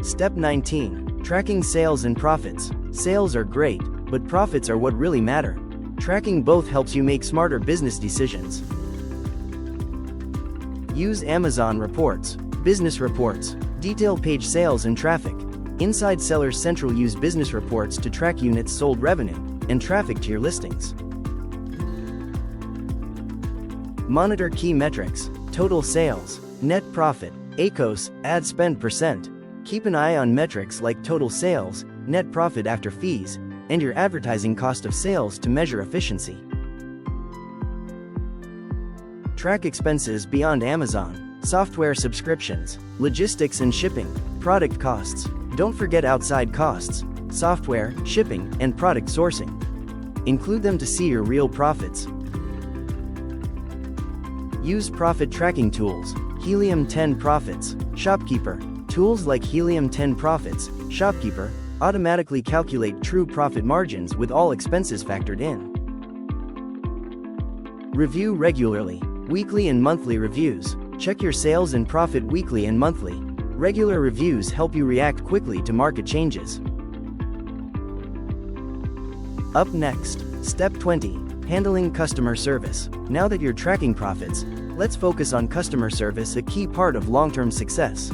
Step 19. Tracking sales and profits. Sales are great, but profits are what really matter. Tracking both helps you make smarter business decisions. Use Amazon reports, business reports, detail page sales and traffic. Inside Seller Central use business reports to track units sold, revenue, and traffic to your listings. Monitor key metrics, total sales, net profit, ACoS, ad spend percent. Keep an eye on metrics like total sales, net profit after fees, and your advertising cost of sales to measure efficiency. Track expenses beyond Amazon, software subscriptions, logistics and shipping, product costs. Don't forget outside costs, software, shipping, and product sourcing. Include them to see your real profits. Use profit tracking tools, Helium 10 Profits, Shopkeeper. Tools like Helium 10 Profits, Shopkeeper, automatically calculate true profit margins with all expenses factored in. Review regularly, weekly and monthly reviews. Check your sales and profit weekly and monthly. Regular reviews help you react quickly to market changes. Up next, Step 20. Handling customer service. Now that you're tracking profits, let's focus on customer service, a key part of long-term success.